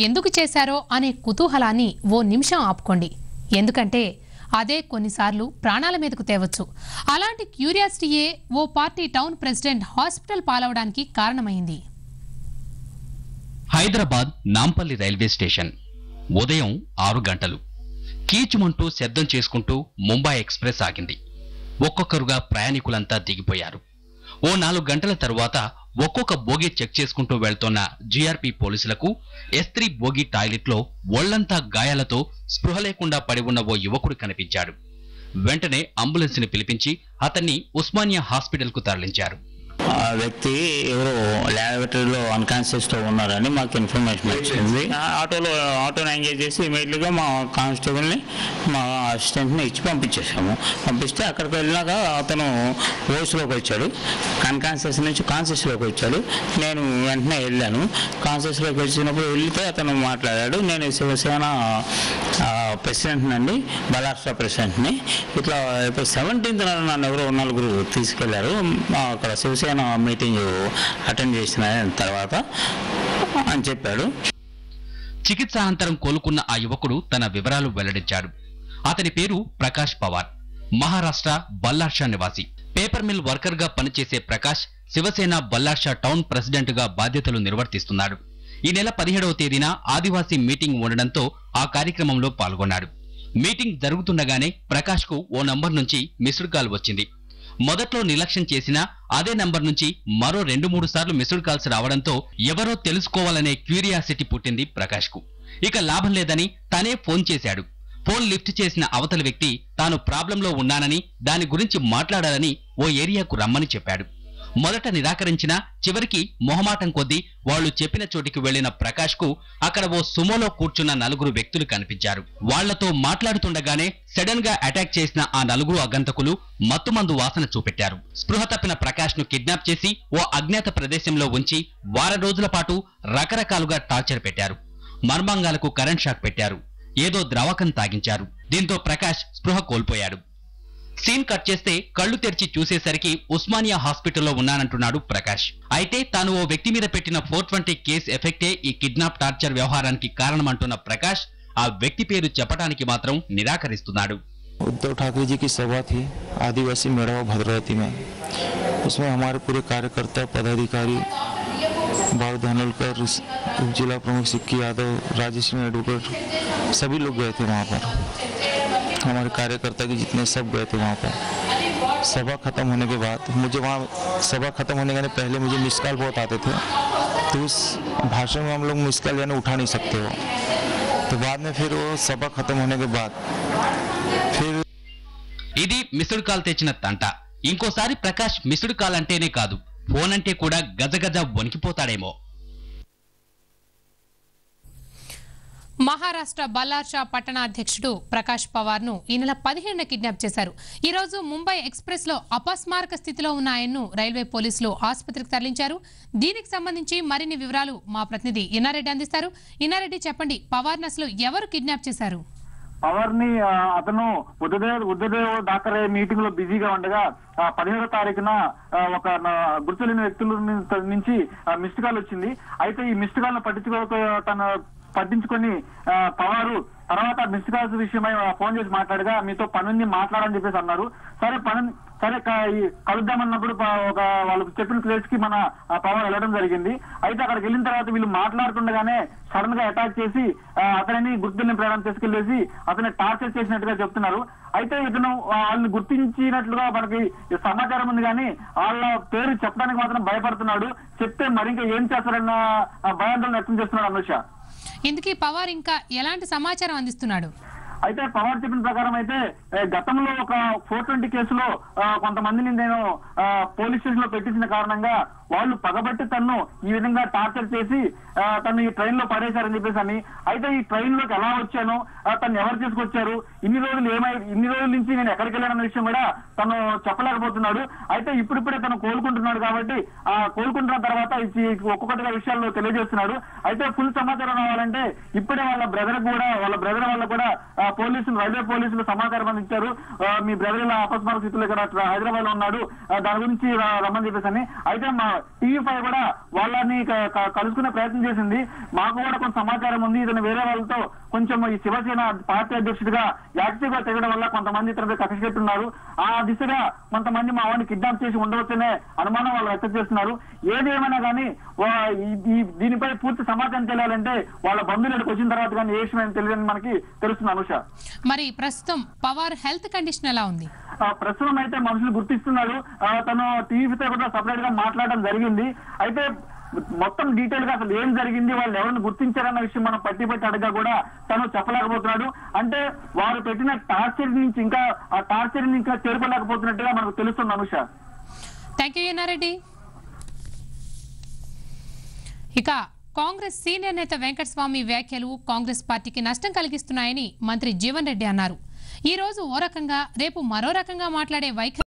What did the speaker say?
ఎందుకు చేశారో అనే కుతూహలాన్ని ఓ నిమిషం ఆపుకోండి. ఎందుకంటే అదే కొన్నిసార్లు ప్రాణాల మీదకు తేవచ్చు. అలాంటి క్యూరియాసిటీయే ఓ పార్టీ టౌన్ ప్రెసిడెంట్ హాస్పిటల్ పాలవడానికి కారణమైంది. Hyderabad Nampally railway station. ఉదయం 6 గంటలు. కీచుమంటూ శబ్దం చేసుకుంటూ ముంబై ఎక్స్ప్రెస్ ఆగింది. ఒక్కొక్కరుగా ప్రయాణికులంతా దిగిపోయారు. ఓ 4 గంటల తరువాత ఒక్కొక్క బోగి చెక్ చేసుకుంటూ వెళ్తోన్న జీఆర్పీ పోలీసులకు S3 బోగి టాయిలెట్లో ఒళ్లంతా గాయాలతో స్పృహ లేకుండా పడి ఉన్న ఓ యువకుడు కనిపించాడు. వెంటనే అంబులెన్స్ ని పిలిపించి అతన్ని ఉస్మానియా హాస్పిటల్ కు తరలించారు. ఆ వ్యక్తి ఎవరో ల్యాబొరేటరీలో అన్కాన్షియస్ తో ఉన్నారని మాకు ఇన్ఫర్మేషన్ వచ్చింది. ఆటోని ఎంగేజ్ చేసి ఇమీడియట్ గా మా కానిస్టేబుల్ ని మా అసిస్టెంట్ ని ఇచ్చి పంపించేసాము. పంపిస్తే అక్కడికి వెళ్ళినాక అతను ఓస్లోకి వచ్చాడు. అన్కాన్షియస్ నుంచి కాన్షియస్ లోకి వచ్చాడు. నేను వెంటనే వెళ్ళాను. కాన్షియస్ లోకి వచ్చినప్పుడు వెళ్తే అతను మాట్లాడాడు. నేను శివసేన ప్రెసిడెంట్ నండి, బలార్షా ప్రెసిడెంట్ ని. ఇట్లా 17th నన్ను ఎవరో 4 తీసుకెళ్లారు. అక్కడ శివసేన మీటింగ్ అటెండ్ చేసిన తర్వాత అని చెప్పాడు. చికిత్స అనంతరం కోలుకున్న ఆ యువకుడు తన వివరాలు వెల్లడించాడు. అతని పేరు ప్రకాష్ పవార్. మహారాష్ట్ర బల్లార్షా నివాసి. పేపర్ మిల్ వర్కర్ గా పనిచేసే ప్రకాష్ శివసేన బల్లార్షా టౌన్ ప్రెసిడెంట్ గా బాధ్యతలు నిర్వర్తిస్తున్నాడు. ఈ నెల 17వ తేదీన ఆదివాసీ మీటింగ్ ఉండడంతో ఆ కార్యక్రమంలో పాల్గొన్నాడు. మీటింగ్ జరుగుతుండగానే ప్రకాష్ కు ఓ నంబర్ నుంచి మిస్డ్ కాల్ వచ్చింది. మొదట్లో నిర్లక్ష్యం చేసినా అదే నంబర్ నుంచి మరో 2-3 సార్లు మిస్డ్ కాల్స్ రావడంతో ఎవరో తెలుసుకోవాలనే క్యూరియాసిటీ పుట్టింది ప్రకాష్ కు. ఇక లాభం లేదని తనే ఫోన్ చేశాడు. ఫోన్ లిఫ్ట్ చేసిన అవతలి వ్యక్తి తాను ప్రాబ్లంలో ఉన్నానని, దాని గురించి మాట్లాడాలని ఓ ఏరియాకు రమ్మని చెప్పాడు. మొదట నిరాకరించినా చివరికి మొహమాటం కొద్దీ వాళ్లు చెప్పిన చోటికి వెళ్లిన ప్రకాష్ కు అక్కడ ఓ సుమోలో కూర్చున్న 4 వ్యక్తులు కనిపించారు. వాళ్లతో మాట్లాడుతుండగానే సడన్ గా అటాక్ చేసిన ఆ 4 అగంతకులు మత్తుమందు వాసన చూపెట్టారు. స్పృహ తప్పిన ప్రకాష్ ను కిడ్నాప్ చేసి ఓ అజ్ఞాత ప్రదేశంలో ఉంచి వారం రోజుల పాటు రకరకాలుగా టార్చర్ పెట్టారు. మర్మాంగాలకు కరెంట్ షాక్ పెట్టారు. ఏదో ద్రవకం తాగించారు. దీంతో ప్రకాష్ స్పృహ కోల్పోయాడు. సీన్ కట్ చేస్తే కళ్లు తెరిచి చూసేసరికి ఉస్మానియా హాస్పిటల్లో ఉన్నానంటున్నాడు ప్రకాష్. అయితే తాను ఓ వ్యక్తి మీద పెట్టిన 420 కేసు ఎఫెక్టే ఈ కిడ్నాప్ టార్చర్ వ్యవహారానికి కారణమంటున్న ప్రకాష్ ఆ వ్యక్తి పేరు చెప్పడానికి మాత్రం నిరాకరిస్తున్నాడు. उद्धव ठाकरे जी की सभा थी आदिवासी मेड़ावा भद्रावती में. उसमें हमारे पूरे कार्यकर्ता पदाधिकारी बाबू धानोलकर, जिला प्रमुख सिक्की यादव, राजेश एडवोकेट सभी लोग गए थे वहाँ पर. हमारे कार्यकर्ता के जितने सब गए थे वहाँ पर. सभा खत्म होने के बाद मुझे वहाँ सभा खत्म होने के पहले मुझे मिस कॉल बहुत आते थे. तो उस भाषण में हम लोग मिस कॉल यानी उठा नहीं सकते हो. तो बाद में फिर वो सभा खत्म होने के बाद फिर ఇది మిస్డ్ కాల్ తెచ్చిన తంట. ఇంకోసారి ప్రకాష్ మిస్డ్ కాల్ అంటేనే కాదు, ఫోన్ అంటే కూడా గజగజ వణికిపోతాడేమో. మహారాష్ట్ర బల్లార్షా పట్టణాధ్యక్షుడు ప్రకాష్ పవార్ ను ఈ నెల 15న కిడ్నాప్ చేశారు. ఈ రోజు ముంబై ఎక్స్ప్రెస్ లో అపస్మారక స్థితిలో ఉన్న ఆయన్ను రైల్వే పోలీసులు ఆసుపత్రికి తరలించారు. దీనికి సంబంధించి మరిన్ని వివరాలు మా ప్రతినిధి ఇన్నారెడ్డి అందిస్తారు. ఇన్నారెడ్డి, చెప్పండి, పవార్ ను అసలు ఎవరు కిడ్నాప్ చేశారు? పవర్ ని అతను ఉద్దదేవ్ డాక్టర్ మీటింగ్ లో బిజీగా ఉండగా 17వ తారీఖున ఒక గుర్తులేని వ్యక్తుల నుంచి మిస్డ్ కాల్ వచ్చింది. అయితే ఈ మిస్డ్ కాల్ ను పట్టించుకొని పవారు తర్వాత మిస్డ్ కాల్స్ విషయమై ఫోన్ చేసి మాట్లాడగా మీతో పనుంది మాట్లాడని చెప్పేసి అన్నారు. సరే కలుద్దామన్నప్పుడు వాళ్ళు చెప్పిన ప్లేస్ కి మన పవర్ వెళ్ళడం జరిగింది. అయితే అక్కడికి వెళ్ళిన తర్వాత వీళ్ళు మాట్లాడుతుండగానే సడన్ గా అటాక్ చేసి అతనిని గుర్తులేని ప్రయాణం తీసుకెళ్లేసి అతన్ని టార్చర్ చేసినట్టుగా చెప్తున్నారు. అయితే ఇతను వాళ్ళని గుర్తించినట్లుగా మనకి సమాచారం ఉంది, కానీ వాళ్ళ పేరు చెప్పడానికి మాత్రం భయపడుతున్నాడు. చెప్తే మరింకా ఏం చేస్తారన్న భయాందోళన వ్యక్తం చేస్తున్నాడు అనుష. ఇందుకీ పవార్ ఇంకా ఎలాంటి సమాచారం అందిస్తున్నాడు? అయితే పవార్ చెప్పిన ప్రకారం అయితే గతంలో ఒక 420 కేసులో కొంతమందిని నేను పోలీస్ స్టేషన్ లో పెట్టించిన కారణంగా వాళ్ళు పగబట్టి తన్ను ఈ విధంగా టార్చర్ చేసి తను ఈ ట్రైన్ లో పడేశారని చెప్పేసి అని. అయితే ఈ ట్రైన్ లోకి ఎలా వచ్చాను, తను ఎవరు తీసుకొచ్చారు, ఇన్ని రోజుల నుంచి నేను ఎక్కడికి వెళ్ళానన్న విషయం కూడా తను చెప్పలేకపోతున్నాడు. అయితే ఇప్పుడిప్పుడే తను కోలుకుంటున్నాడు కాబట్టి కోలుకుంటున్న తర్వాత ఒక్కొక్కటిగా విషయాల్లో తెలియజేస్తున్నాడు. అయితే ఫుల్ సమాచారం రావాలంటే ఇప్పుడే వాళ్ళ బ్రదర్ వల్ల కూడా పోలీసులు రైల్వే పోలీసులు సమాచారం అందించారు. మీ బ్రదర్ ఇలా అపస్మారక స్థితిలో ఇక్కడ హైదరాబాద్ లో ఉన్నాడు, దాని గురించి రమ్మని చెప్పేసి అని. అయితే మా TV5 కూడా వాళ్ళని కలుసుకునే ప్రయత్నం చేసింది. మాకు కూడా కొంత సమాచారం ఉంది, ఇతను వేరే వాళ్ళతో కొంచెం ఈ శివసేన పార్టీ అధ్యక్షుడిగా యాక్టివ్ గా తిరగడం వల్ల కొంతమంది ఇతరులు కక్ష కట్టున్నారు. ఆ దిశగా కొంతమంది మా వాడిని కిడ్నాప్ చేసి ఉండవచ్చనే అనుమానం వాళ్ళు వ్యక్తం చేస్తున్నారు. ఏది ఏమైనా కానీ దీనిపై పూర్తి సమాచారం తెలియాలంటే వాళ్ళ బంధువులకు వచ్చిన తర్వాత కానీ ఏ విషయం తెలియదని మనకి తెలుస్తుంది. అనుష, మరి ప్రస్తుతం పవార్ హెల్త్ కండిషన్ ఎలా ఉంది? ప్రస్తుతం అయితే మనుషులు గుర్తిస్తున్నారు. తను టీవీతో కూడా సపరేట్ గా మాట్లాడడం జరిగింది. అయితే మొత్తం డీటెయిల్ గా అసలు ఏం జరిగింది, వాళ్ళు ఎవరిని గుర్తించారన్న విషయం మనం పట్టి అడగా కూడా తను చెప్పలేకపోతున్నాడు. అంటే వారు పెట్టిన టార్చర్ నుంచి ఇంకా ఆ టార్చర్ ని ఇంకా చేరుకోలేకపోతున్నట్టుగా మనకు తెలుస్తుంది. Anusha, thank you Ennareddy. ఇక కాంగ్రెస్ సీనియర్ నేత వెంకటస్వామి వ్యాఖ్యలు కాంగ్రెస్ పార్టీకి నష్టం కలిగిస్తున్నాయని మంత్రి జీవన్ రెడ్డి అన్నారు. ఈ రోజు ఓ రకంగా రేపు మరో రకంగా మాట్లాడే వైఖరి